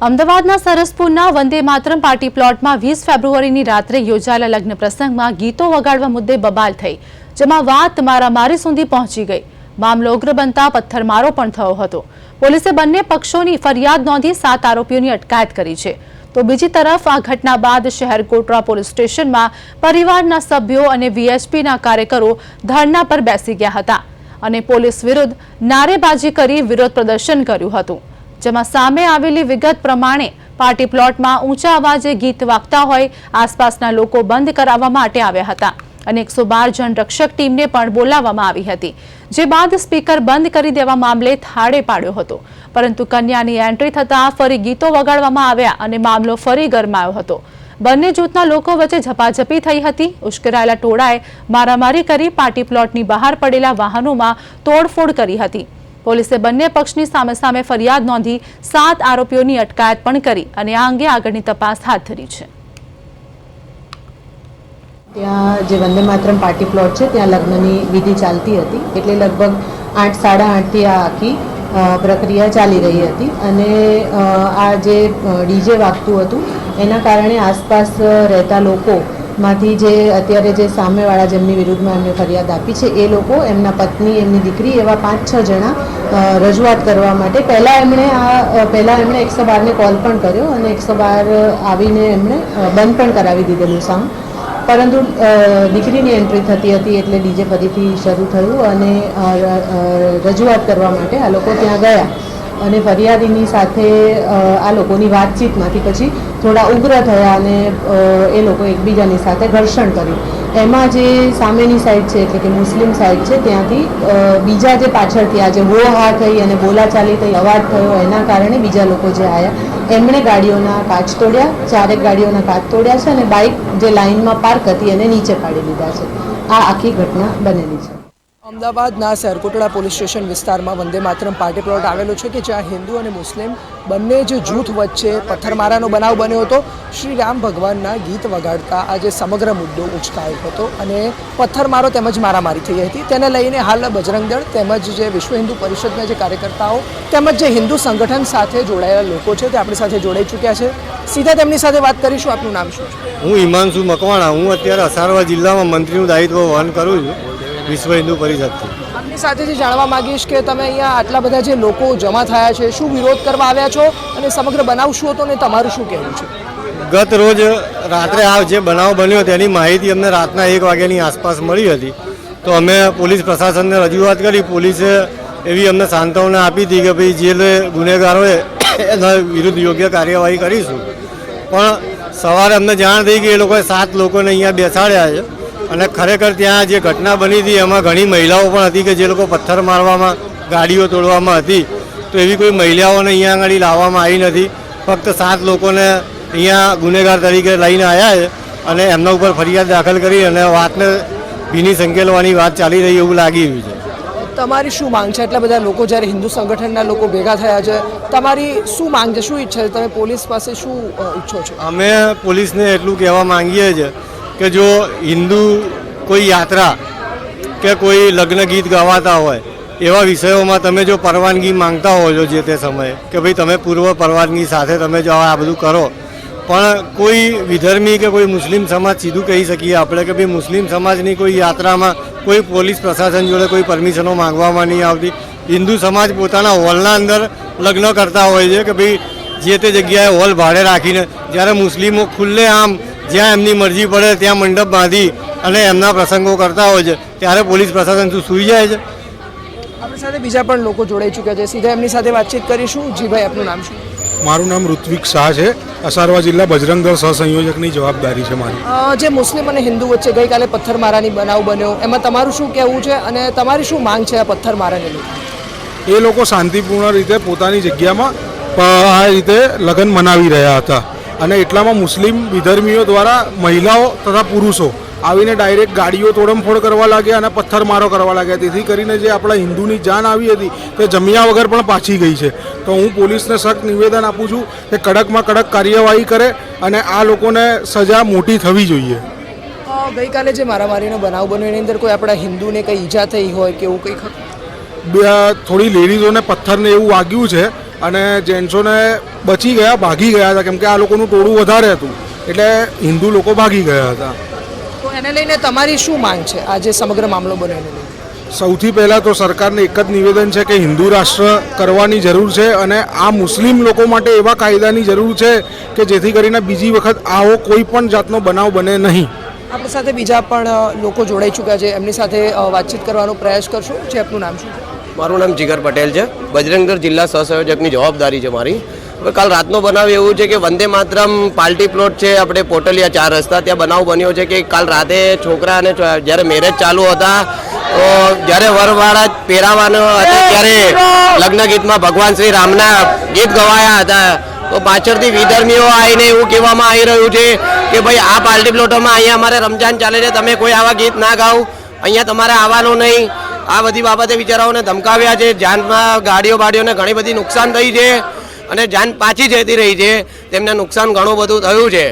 અમદાવાદના સરસપુરના વંદે માતરમ પાર્ટી પ્લોટમાં 20 ફેબ્રુઆરીની રાત્રે યોજાયેલા લગ્ન પ્રસંગમાં ગીતો વગાડવા મુદ્દે બબાલ થઈ, જેમાં વાત મારામારી સુધી પહોંચી ગઈ। મામલો ઉગ્ર બનતા પથ્થરમારો પણ થયો હતો। પોલીસે બંને પક્ષોની ફરિયાદ નોંધી 7 આરોપીઓની અટકાયત કરી છે। તો બીજી તરફ આ ઘટના બાદ શહેર કોટડા પોલીસ સ્ટેશનમાં પરિવારના સભ્યો અને વીએચપીના કાર્યકરો ધરણા પર બેસી ગયા હતા અને પોલીસ વિરુદ્ધ નારેબાજી કરી વિરોધ પ્રદર્શન કર્યું હતું। જેમાં સામે આવેલી વિગત પ્રમાણે પાર્ટી પ્લોટમાં ઊંચા અવાજે ગીત વાગતા હોય આસપાસના લોકો બંધ કરાવવા માટે આવ્યા હતા અને 112 જણ રક્ષક ટીમને પણ બોલાવવામાં આવી હતી, જે બાદ સ્પીકર બંધ કરી દેવા મામલે થાળે પાડ્યો હતો। પરંતુ કન્યાની એન્ટ્રી થતાં ફરી ગીતો વગાડવામાં આવ્યા અને મામલો ફરી ગરમાયો હતો। બંને જૂથના લોકો વચ્ચે ઝપાઝપી થઈ હતી। ઉશ્કેરાયેલા ટોળાએ મારામારી કરી પાર્ટી પ્લોટની બહાર પડેલા વાહનોમાં તોડફોડ કરી હતી। પોલીસે બંને પક્ષની સામે ફરિયાદ નોંધી 7 આરોપીઓની અટકાયત પણ કરી અને આ અંગે આગળની તપાસ હાથ ધરી છે। ત્યાં જે વંદે માતરમ પાર્ટી પ્લોટ છે ત્યાં લગ્નની વિધિ ચાલતી હતી, એટલે લગભગ 8 સાડા 8થી આ આખી પ્રક્રિયા ચાલી રહી હતી અને આ જે ડીજે વાગતું હતું એના કારણે આસપાસ રહેતા લોકો માંથી જે અત્યારે જે સામેવાળા જેમની વિરુદ્ધમાં એમને ફરિયાદ આપી છે એ લોકો, એમના પત્ની, એમની દીકરી એવા 5-6 જણા રજૂઆત કરવા માટે પહેલાં એમણે 112ને કોલ પણ કર્યો અને 112 આવીને એમણે બંધ પણ કરાવી દીધેલું સાઉન્ડ, પરંતુ દીકરીની એન્ટ્રી થતી હતી એટલે ડીજે ફરીથી શરૂ થયું અને રજૂઆત કરવા માટે આ લોકો ત્યાં ગયા અને ફરિયાદીની સાથે આ લોકોની વાતચીતમાંથી પછી થોડા ઉગ્ર થયા અને એ લોકો એકબીજાની સાથે ઘર્ષણ કર્યું। એમાં જે સામેની સાઈડ છે એટલે કે મુસ્લિમ સાઈડ છે ત્યાંથી બીજા જે પાછળથી આ જે હો હા થઈ અને બોલાચાલી થઈ, અવાજ થયો, એના કારણે બીજા લોકો જે આવ્યા એમણે ગાડીઓના કાચ તોડ્યા, 4 ગાડીઓના કાચ તોડ્યા છે અને બાઇક જે લાઇનમાં પાર્ક હતી એને નીચે પાડી દીધા છે। આ આખી ઘટના બનેલી છે। અમદાવાદના શહેર કોટડા પોલીસ સ્ટેશન વિસ્તારમાં વંદે માતરમ પાર્ટી પ્લોટ આવેલો છે કે જ્યાં હિન્દુ અને મુસ્લિમ બંને જે જૂથ વચ્ચે પથ્થરમારાનો બનાવ બન્યો હતો। શ્રી રામ ભગવાનના ગીત વગાડતા આ જે સમગ્ર મુદ્દો ઉચકાયો હતો અને પથ્થરમારો તેમજ મારામારી થઈ હતી। તેને લઈને હાલ બજરંગ દળ તેમજ જે વિશ્વ હિન્દુ પરિષદના જે કાર્યકર્તાઓ તેમજ જે હિન્દુ સંગઠન સાથે જોડાયેલા લોકો છે તે આપણી સાથે જોડાઈ ચૂક્યા છે। સીધા તેમની સાથે વાત કરીશું। આપનું નામ શું છે? હું હિમાંશુ મકવાણા, હું અત્યારે અસારવા જિલ્લામાં મંત્રીનું દાયિત્વ વહન કરું છું વિશ્વ હિન્દુ પરિષદથી। આપની સાથેથી જાણવા માંગીશ કે તમે અહીંયા આટલા બધા જે લોકો જમા થયા છે, શું વિરોધ કરવા આવ્યા છો અને સમગ્ર બનાવ શું હતો ને તમારું શું કહેવું છે? ગત રોજ રાત્રે આ જે બનાવ બન્યો તેની માહિતી અમને રાતના 1 વાગ્યાની આસપાસ મળી હતી, તો અમે પોલીસ પ્રશાસનને રજૂઆત કરી। પોલીસે એવી અમને સાંત્વના આપી હતી કે ભાઈ જે ગુનેગારોએ એના વિરુદ્ધ યોગ્ય કાર્યવાહી કરીશું, પણ સવારે અમને જાણ થઈ કે એ લોકોએ 7 લોકોને અહીંયા બેસાડ્યા છે અને ખરેખર ત્યાં જે ઘટના બની હતી એમાં ઘણી મહિલાઓ પણ હતી કે જે લોકો પથ્થર મારવામાં, ગાડીઓ તોડવામાં હતી, તો એવી કોઈ મહિલાઓને અહીંયા આગળ લાવવામાં આવી નથી। ફક્ત 7 લોકોને અહીંયા ગુનેગાર તરીકે લઈને આવ્યા છે અને એમના ઉપર ફરિયાદ દાખલ કરી અને વાતને ભીની સંકેલવાની વાત ચાલી રહી એવું લાગી રહ્યું છે। તમારી શું માંગ છે? એટલા બધા લોકો જ્યારે હિન્દુ સંગઠનના લોકો ભેગા થયા છે, તમારી શું માંગ છે, શું ઈચ્છા છે? તમે પોલીસ પાસે શું ઈચ્છો છો? અમે પોલીસને એટલું કહેવા માંગીએ છીએ કે જો હિન્દુ કોઈ યાત્રા કે કોઈ લગ્ન ગીત ગાવાતા હોય એવા વિષયોમાં તમે જો પરવાનગી માંગતા હો છો જે તે સમયે કે ભાઈ તમે પૂર્વ પરવાનગી સાથે તમે જો આ બધું કરો, પણ કોઈ વિધર્મી કે કોઈ મુસ્લિમ સમાજ સીધું કહી શકીએ આપણે કે ભાઈ મુસ્લિમ સમાજની કોઈ યાત્રામાં કોઈ પોલીસ પ્રશાસન જોડે કોઈ પરમિશનો માંગવામાં નહીં આવતી। હિન્દુ સમાજ પોતાના હોલના અંદર લગ્ન કરતા હોય છે કે ભાઈ જે તે જગ્યાએ હોલ ભાડે રાખીને, જ્યારે મુસ્લિમો ખુલ્લે આમ જ્યાં એમની મરજી પડે ત્યાં મંડપ બાંધી અને એમના પ્રસંગો કરતા હોય છે, ત્યારે પોલીસ પ્રશાસન શું સૂઈ જાય છે? આપણી સાથે બીજા પણ લોકો જોડાઈ ચૂક્યા છે, સીધા એમની સાથે વાતચીત કરીશું। જી ભાઈ, આપનું નામ શું? મારું નામ ઋત્વિક શાહ છે। અસારવા જિલ્લા બજરંગ દળ સહસંયોજકની જવાબદારી છે મારી। જે મુસ્લિમ અને હિન્દુ વચ્ચે ગઈકાલે પથ્થરમારાની બનાવ બન્યો, એમાં તમારું શું કહેવું છે અને તમારી શું માંગ છે આ પથ્થરમારાને લઈને? એ લોકો શાંતિપૂર્ણ રીતે પોતાની જગ્યામાં આ રીતે લગ્ન મનાવી રહ્યા હતા અને એટલામાં મુસ્લિમ વિધર્મીઓ દ્વારા મહિલાઓ તથા પુરુષો આવીને ડાયરેક્ટ ગાડીઓ તોડમફોડ કરવા લાગ્યા અને પથ્થરમારો કરવા લાગ્યા। તેથી કરીને જે આપણા હિન્દુની જાન આવી હતી તે જમ્યા વગર પણ પાછી ગઈ છે। તો હું પોલીસને સખ્ત નિવેદન આપું છું કે કડકમાં કડક કાર્યવાહી કરે અને આ લોકોને સજા મોટી થવી જોઈએ। ગઈકાલે જે મારામારીનો બનાવ બન્યો એની અંદર કોઈ આપણા હિન્દુને કંઈ ઈજા થઈ હોય કે એવું કંઈ? થોડી લેડીઝોને પથ્થરને એવું વાગ્યું છે અને જેન્ટ્સોને બચી ગયા, ભાગી ગયા હતા, કેમ કે આ લોકોનું ટોળું વધારે હતું એટલે હિન્દુ લોકો ભાગી ગયા હતા. તો એને લઈને તમારી શું માંગ છે આ જે સમગ્ર મામલો બન્યો એને લઈને? સૌથી પહેલાં તો સરકારને એક જ નિવેદન છે કે હિન્દુ રાષ્ટ્ર કરવાની જરૂર છે અને આ મુસ્લિમ લોકો માટે એવા કાયદાની જરૂર છે કે જેથી કરીને બીજી વખત આવો કોઈ પણ જાતનો બનાવ બને નહીં. આપણી સાથે બીજા પણ લોકો જોડાઈ ચૂક્યા છે, એમની સાથે વાતચીત કરવાનો પ્રયાસ કરશું. જે આપનું નામ શું છે? મારું નામ જીગર પટેલ છે. બજરંગદળ જિલ્લા સહસંયોજકની જવાબદારી છે મારી. હવે કાલ રાતનો બનાવ એવું છે કે વંદે માતરમ પાર્ટી પ્લોટ છે આપણે પોટલિયા 4 રસ્તા, ત્યાં બનાવ બન્યો છે કે કાલ રાતે છોકરા અને જ્યારે મેરેજ ચાલુ હતા તો જ્યારે વરવાળા પહેરાવાનો હતા ત્યારે લગ્ન ગીતમાં ભગવાન શ્રી રામના ગીત ગવાયા હતા. તો પાછળથી વિધર્મીઓ આવીને એવું કહેવામાં આવી રહ્યું છે કે ભાઈ આ પાર્ટી પ્લોટોમાં અહીંયા અમારે રમજાન ચાલે છે, તમે કોઈ આવા ગીત ના ગાઓ, અહીંયા તમારે આવવાનું નહીં. આ બધી બાબતે બિચારાઓને ધમકાવ્યા છે. જાનમાં ગાડીઓને ઘણી બધી નુકસાન થઈ છે અને જાન પાછી જતી રહી છે, તેમને નુકસાન ઘણું બધું થયું છે.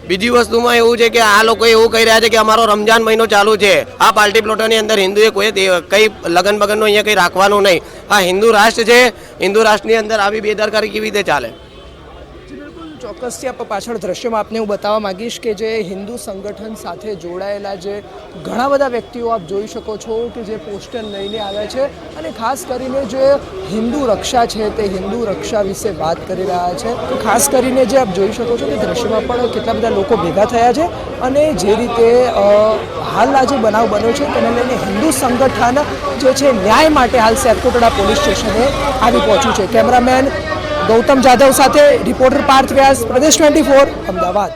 બીજી વસ્તુમાં એવું છે કે આ લોકો એવું કહી રહ્યા છે કે અમારો રમજાન મહિનો ચાલુ છે, આ પાર્ટી પ્લોટોની અંદર હિન્દુએ કોઈ કંઈ લગન બગનનું અહીંયા કંઈ રાખવાનું નહીં. આ હિન્દુ રાષ્ટ્ર છે, હિન્દુ રાષ્ટ્રની અંદર આવી બેદરકારી કેવી રીતે ચાલે? ચોક્કસથી આપ પાછળ દ્રશ્યોમાં આપને હું બતાવવા માંગીશ કે જે હિન્દુ સંગઠન સાથે જોડાયેલા જે ઘણા બધા વ્યક્તિઓ આપ જોઈ શકો છો કે જે પોસ્ટર લઈને આવ્યા છે અને ખાસ કરીને જે હિન્દુ રક્ષા છે તે હિન્દુ રક્ષા વિશે વાત કરી રહ્યા છે. તો ખાસ કરીને જે આપ જોઈ શકો છો કે દ્રશ્યમાં પણ કેટલા બધા લોકો ભેગા થયા છે અને જે રીતે હાલ આ જે બનાવ બન્યો છે તેને લઈને હિન્દુ સંગઠન જે છે ન્યાય માટે હાલ સેરકોટડા પોલીસ સ્ટેશને આવી પહોંચ્યું છે. કેમેરામેન ગૌતમ જાધવ સાથે રિપોર્ટર પાર્થ વ્યાસ, પ્રદેશ 24, અમદાવાદ.